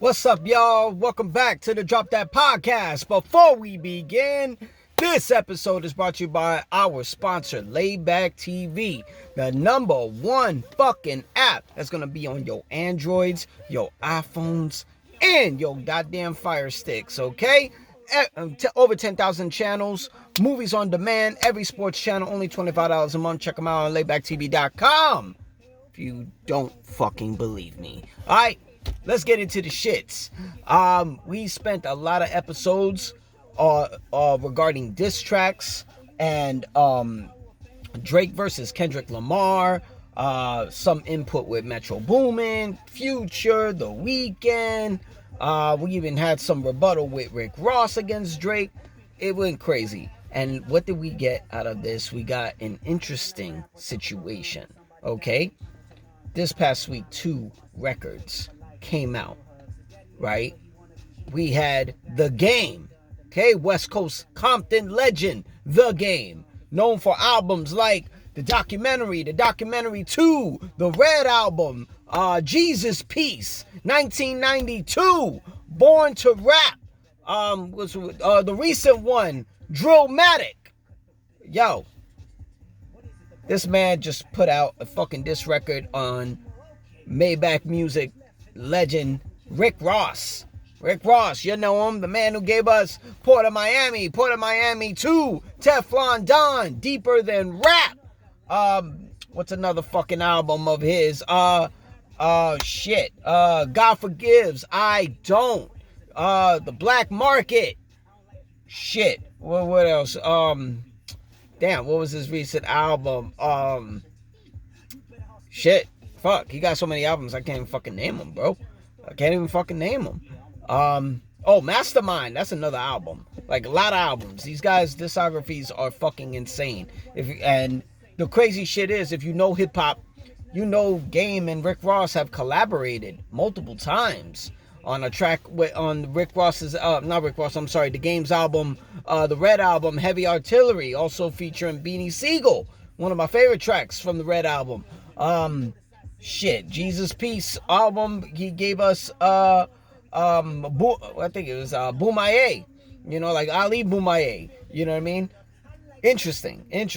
What's up, y'all? Welcome back to the Drop That Podcast. Before we begin, this episode is brought to you by our sponsor, Layback TV, the number one fucking app that's gonna be on your Androids, your iPhones, and your goddamn Fire Sticks, okay? Over 10,000 channels, movies on demand, every sports channel, only $25 a month. Check them out on laybacktv.com if you don't fucking believe me. All right, let's get into the shits. We spent a lot of episodes regarding diss tracks and Drake versus Kendrick Lamar, some input with Metro Boomin, Future, The Weeknd. We even had some rebuttal with Rick Ross against Drake. It went crazy. And what did we get out of this? We got an interesting situation, okay? This past week, 2 records came out, right? We had The Game, okay? West Coast Compton legend, The Game, known for albums like The Documentary 2, The Red Album, Jesus Peace, 1992, Born to Rap, was the recent one, Drillmatic. Yo, this man just put out a fucking diss record on Maybach Music legend Rick Ross. Rick Ross, you know him, the man who gave us Port of Miami 2, Teflon Don, Deeper Than Rap. What's another fucking album of his? God Forgives, I Don't. The Black Market. Shit. What else? Damn, what was his recent album? Fuck, he got so many albums, I can't even fucking name them, bro. I can't even fucking name them. Mastermind, that's another album. Like, a lot of albums. These guys' discographies are fucking insane. And the crazy shit is, if you know hip-hop, you know Game and Rick Ross have collaborated multiple times on a track on Rick Ross's, The Game's album, the Red Album, Heavy Artillery, also featuring Beanie Siegel, one of my favorite tracks from the Red Album. Jesus Peace album, he gave us, I think it was, Boomaye, you know, like Ali Boomaye, you know what I mean? Interesting, and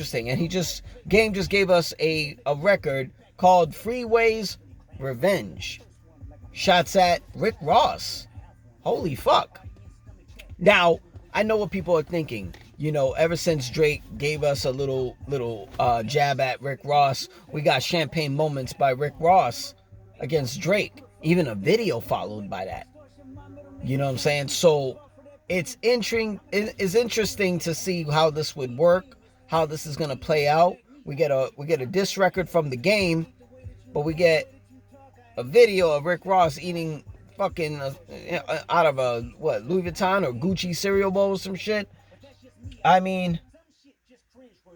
Game just gave us a record called Freeway's Revenge. Shots at Rick Ross. Holy fuck. Now, I know what people are thinking. You know, ever since Drake gave us a little jab at Rick Ross, we got Champagne Moments by Rick Ross against Drake. Even a video followed by that. You know what I'm saying? So it's interesting to see how this would work, how this is gonna play out. We get a diss record from The Game, but we get a video of Rick Ross eating fucking out of a Louis Vuitton or Gucci cereal bowl or some shit. I mean,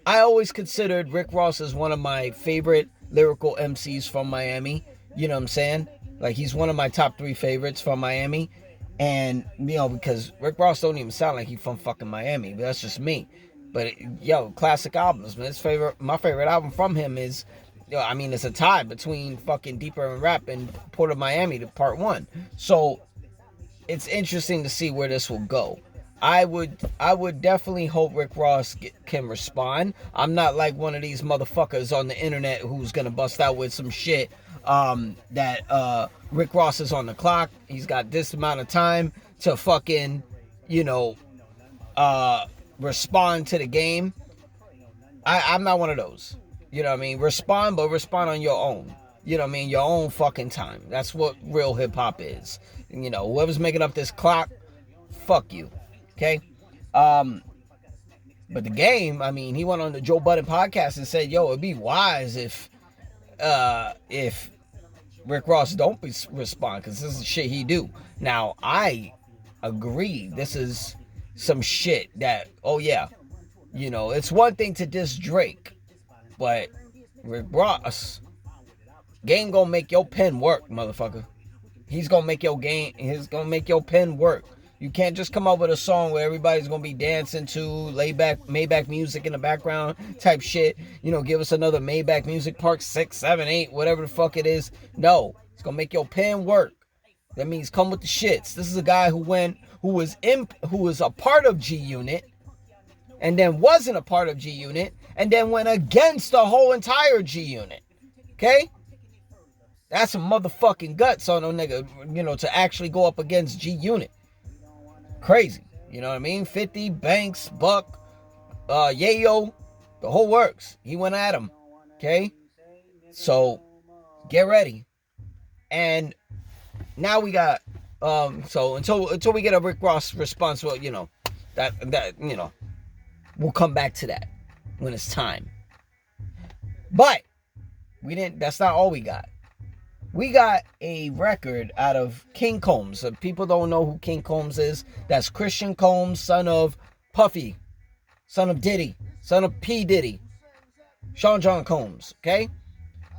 I always considered Rick Ross as one of my favorite lyrical MCs from Miami. You know what I'm saying? Like, he's one of my top 3 favorites from Miami. And, you know, because Rick Ross don't even sound like he's from fucking Miami, but that's just me. But, classic albums, man. My favorite album from him is, it's a tie between fucking Deeper Than Rap and Port of Miami to Part 1. So, it's interesting to see where this will go. I would definitely hope Rick Ross can respond. I'm not like one of these motherfuckers on the internet who's gonna bust out with some shit that Rick Ross is on the clock. He's got this amount of time to fucking, respond to the game. I'm not one of those. You know what I mean? Respond, but respond on your own. You know what I mean? Your own fucking time. That's what real hip-hop is. You know, whoever's making up this clock, fuck you. Okay? But The Game, I mean, he went on the Joe Budden podcast and said, it'd be wise if Rick Ross don't respond, because this is the shit he do. Now, I agree. This is some shit that, it's one thing to diss Drake, but Rick Ross, Game gonna make your pen work, motherfucker. He's gonna make your pen work. You can't just come up with a song where everybody's gonna be dancing to Maybach music in the background type shit. Give us another Maybach Music Part 6, 7, 8, whatever the fuck it is. No, it's gonna make your pen work. That means come with the shits. This is a guy who was a part of G Unit, and then wasn't a part of G Unit, and then went against the whole entire G Unit. Okay? That's some motherfucking guts on a nigga, to actually go up against G Unit. Crazy. You know what I mean? 50, Banks, Buck, Yayo, the whole works. He went at him. Okay? So, get ready. And now we got, so until we get a Rick Ross response, well, we'll come back to that when it's time. But, that's not all we got. We got a record out of King Combs. If people don't know who King Combs is, that's Christian Combs, son of Puffy, son of Diddy, son of P. Diddy, Sean John Combs, okay?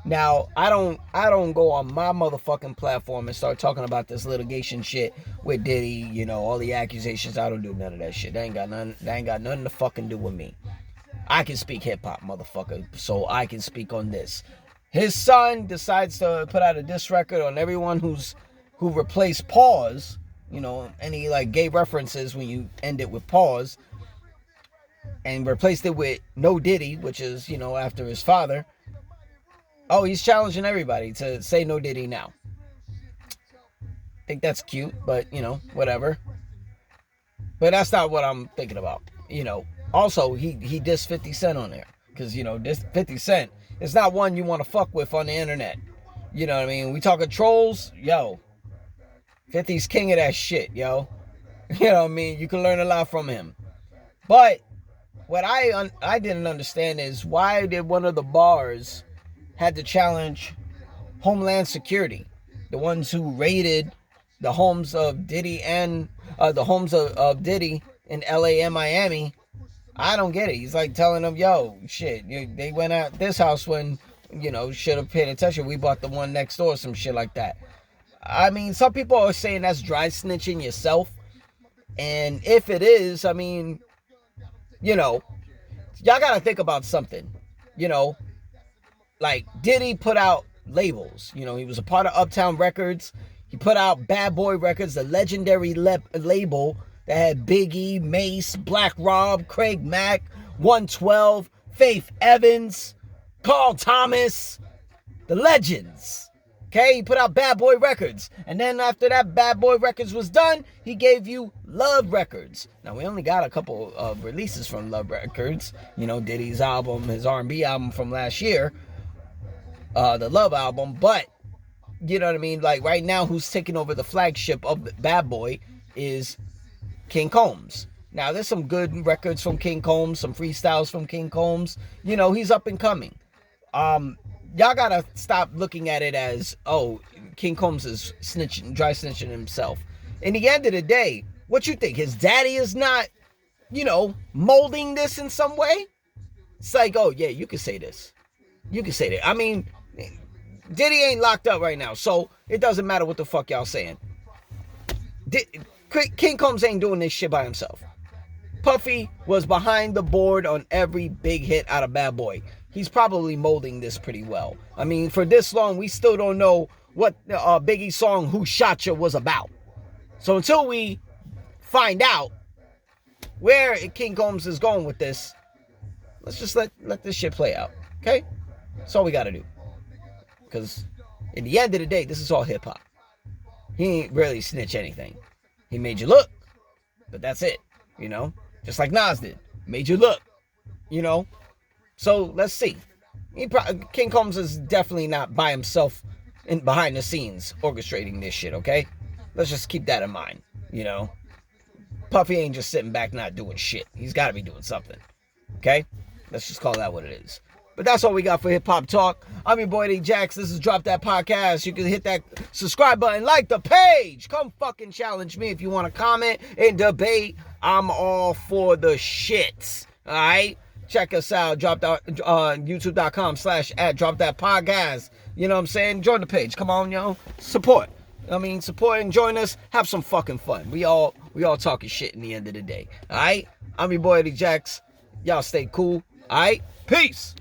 Now, I don't go on my motherfucking platform and start talking about this litigation shit with Diddy, all the accusations. I don't do none of that shit. That ain't got nothing to fucking do with me. I can speak hip-hop, motherfucker, so I can speak on this. His son decides to put out a diss record on everyone who replaced pause, any like gay references when you end it with pause, and replaced it with No Diddy, which is, after his father. Oh, he's challenging everybody to say No Diddy now. I think that's cute, but, whatever. But that's not what I'm thinking about. Also, he dissed 50 Cent on there. Because, this 50 Cent is not one you want to fuck with on the internet. You know what I mean? We talking trolls, yo. 50's king of that shit, yo. You know what I mean? You can learn a lot from him. But what I didn't understand is why did one of the bars had to challenge Homeland Security, the ones who raided the homes of Diddy and the homes of Diddy in LA and Miami. I don't get it. He's like telling them, yo, shit, they went out this house when, should have paid attention. We bought the one next door, some shit like that. I mean, some people are saying that's dry snitching yourself. And if it is, I mean, y'all got to think about something. Like Diddy put out labels. He was a part of Uptown Records. He put out Bad Boy Records, the legendary label that had Biggie, Mace, Black Rob, Craig Mack, 112, Faith Evans, Carl Thomas, the legends. Okay, he put out Bad Boy Records. And then after that Bad Boy Records was done, he gave you Love Records. Now, we only got a couple of releases from Love Records. Diddy's album, his R&B album from last year. The Love album. But, you know what I mean? Like, right now, who's taking over the flagship of Bad Boy is King Combs. Now, there's some good records from King Combs, some freestyles from King Combs. He's up and coming. Y'all gotta stop looking at it as, oh, King Combs is dry snitching himself. In the end of the day, what you think? His daddy is not, molding this in some way? It's like, oh, yeah, you can say this. You can say that. I mean, Diddy ain't locked up right now, so it doesn't matter what the fuck y'all saying. King Combs ain't doing this shit by himself. Puffy was behind the board on every big hit out of Bad Boy. He's probably molding this pretty well. I mean, for this long, we still don't know what Biggie's song Who Shot Ya was about. So until we find out where King Combs is going with this, let's just let this shit play out. Okay? That's all we gotta do. Because in the end of the day, this is all hip-hop. He ain't really snitch anything. He made you look, but that's it, Just like Nas did. Made you look, So, let's see. King Combs is definitely not by himself behind the scenes orchestrating this shit, okay? Let's just keep that in mind, Puffy ain't just sitting back not doing shit. He's got to be doing something, okay? Let's just call that what it is. But that's all we got for Hip Hop Talk. I'm your boy, D Jax. This is Drop That Podcast. You can hit that subscribe button, like the page. Come fucking challenge me if you want to comment and debate. I'm all for the shits. All right? Check us out. YouTube.com/@DropThatPodcast. You know what I'm saying? Join the page. Come on, support. Support and join us. Have some fucking fun. We all talking shit in the end of the day. All right? I'm your boy, D Jax. Y'all stay cool. All right? Peace.